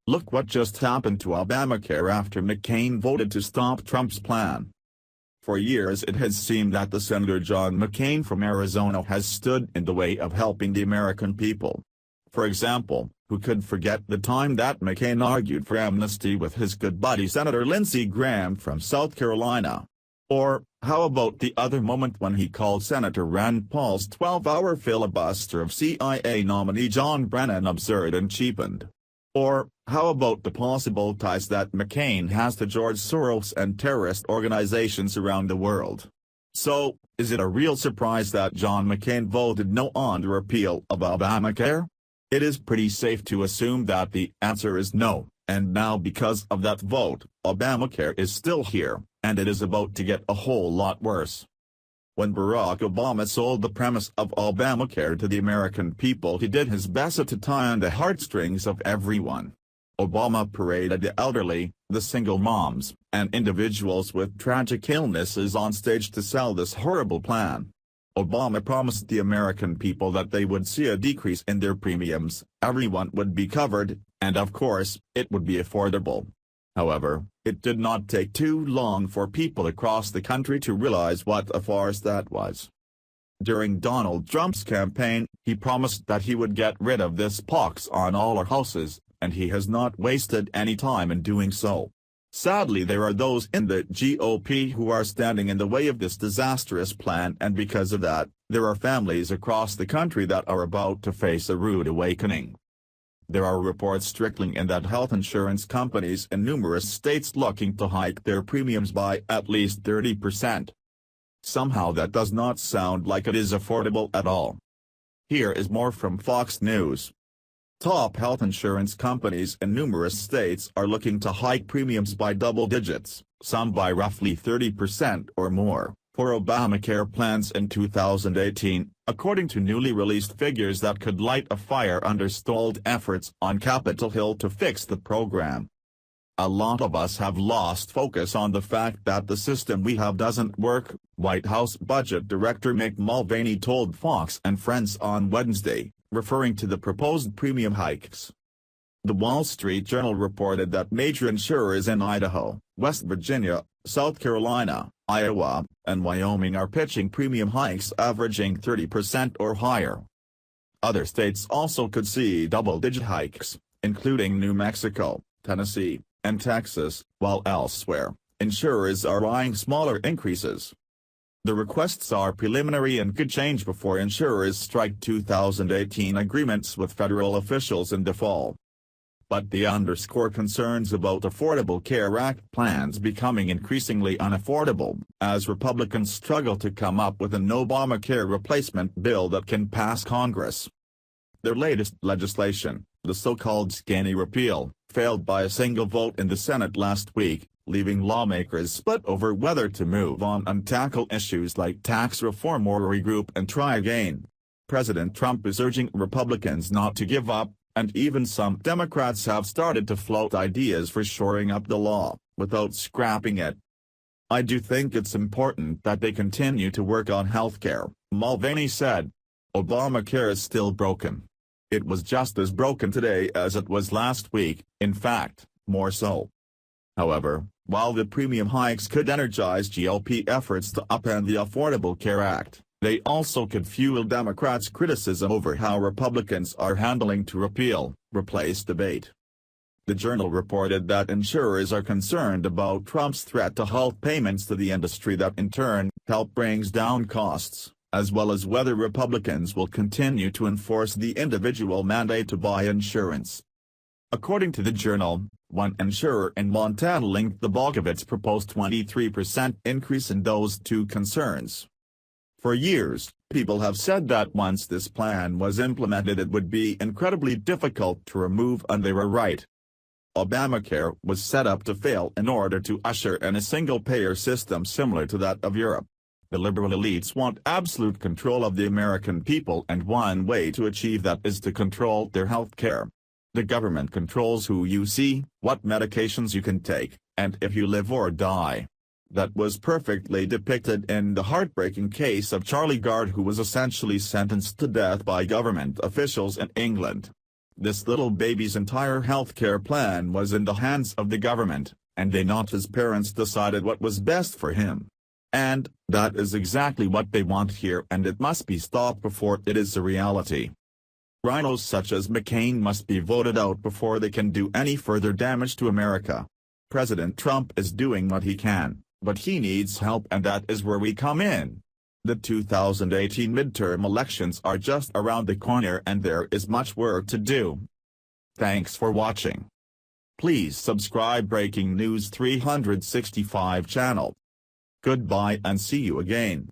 Look what just happened to Obamacare after McCain voted to stop Trump's plan. For years it has seemed that the Senator John McCain from Arizona has stood in the way of helping the American people. For example, who could forget the time that McCain argued for amnesty with his good buddy Senator Lindsey Graham from South Carolina? Or, how about the other moment when he called Senator Rand Paul's 12-hour filibuster of CIA nominee John Brennan absurd and cheapened? Or, how about the possible ties that McCain has to George Soros and terrorist organizations around the world? So, is it a real surprise that John McCain voted no on the repeal of Obamacare? It is pretty safe to assume that the answer is no, and now because of that vote, Obamacare is still here, and it is about to get a whole lot worse. When Barack Obama sold the premise of Obamacare to the American people, he did his best to tie on the heartstrings of everyone. Obama paraded the elderly, the single moms, and individuals with tragic illnesses on stage to sell this horrible plan. Obama promised the American people that they would see a decrease in their premiums, everyone would be covered, and of course, it would be affordable. However, it did not take too long for people across the country to realize what a farce that was. During Donald Trump's campaign, he promised that he would get rid of this pox on all our houses, and he has not wasted any time in doing so. Sadly, there are those in the GOP who are standing in the way of this disastrous plan, and because of that, there are families across the country that are about to face a rude awakening. There are reports trickling in that health insurance companies in numerous states looking to hike their premiums by at least 30%. Somehow that does not sound like it is affordable at all. Here is more from Fox News. Top health insurance companies in numerous states are looking to hike premiums by double digits, some by roughly 30% or more, for Obamacare plans in 2018, according to newly released figures that could light a fire under stalled efforts on Capitol Hill to fix the program. A lot of us have lost focus on the fact that the system we have doesn't work, White House Budget Director Mick Mulvaney told Fox and Friends on Wednesday, referring to the proposed premium hikes. The Wall Street Journal reported that major insurers in Idaho, West Virginia, South Carolina, Iowa, and Wyoming are pitching premium hikes averaging 30% or higher. Other states also could see double-digit hikes, including New Mexico, Tennessee, and Texas, while elsewhere, insurers are eyeing smaller increases. The requests are preliminary and could change before insurers strike 2018 agreements with federal officials in the fall. But they underscore concerns about Affordable Care Act plans becoming increasingly unaffordable, as Republicans struggle to come up with an Obamacare replacement bill that can pass Congress. Their latest legislation, the so-called skinny repeal, failed by a single vote in the Senate last week, leaving lawmakers split over whether to move on and tackle issues like tax reform or regroup and try again. President Trump is urging Republicans not to give up, and even some Democrats have started to float ideas for shoring up the law, without scrapping it. I do think it's important that they continue to work on healthcare, Mulvaney said. Obamacare is still broken. It was just as broken today as it was last week, in fact, more so. However, while the premium hikes could energize GOP efforts to upend the Affordable Care Act, they also could fuel Democrats' criticism over how Republicans are handling to replace debate. The Journal reported that insurers are concerned about Trump's threat to halt payments to the industry that in turn help brings down costs, as well as whether Republicans will continue to enforce the individual mandate to buy insurance. According to the Journal, one insurer in Montana linked the bulk of its proposed 23% increase in those two concerns. For years, people have said that once this plan was implemented it would be incredibly difficult to remove, and they were right. Obamacare was set up to fail in order to usher in a single-payer system similar to that of Europe. The liberal elites want absolute control of the American people, and one way to achieve that is to control their health care. The government controls who you see, what medications you can take, and if you live or die. That was perfectly depicted in the heartbreaking case of Charlie Gard, who was essentially sentenced to death by government officials in England. This little baby's entire healthcare plan was in the hands of the government, and they, not his parents, decided what was best for him. And that is exactly what they want here, and it must be stopped before it is a reality. Rhinos such as McCain must be voted out before they can do any further damage to America. President Trump is doing what he can, but he needs help, and that is where we come in. The 2018 midterm elections are just around the corner, and there is much work to do. Thanks for watching. Please subscribe Breaking News 365 channel. Goodbye and see you again.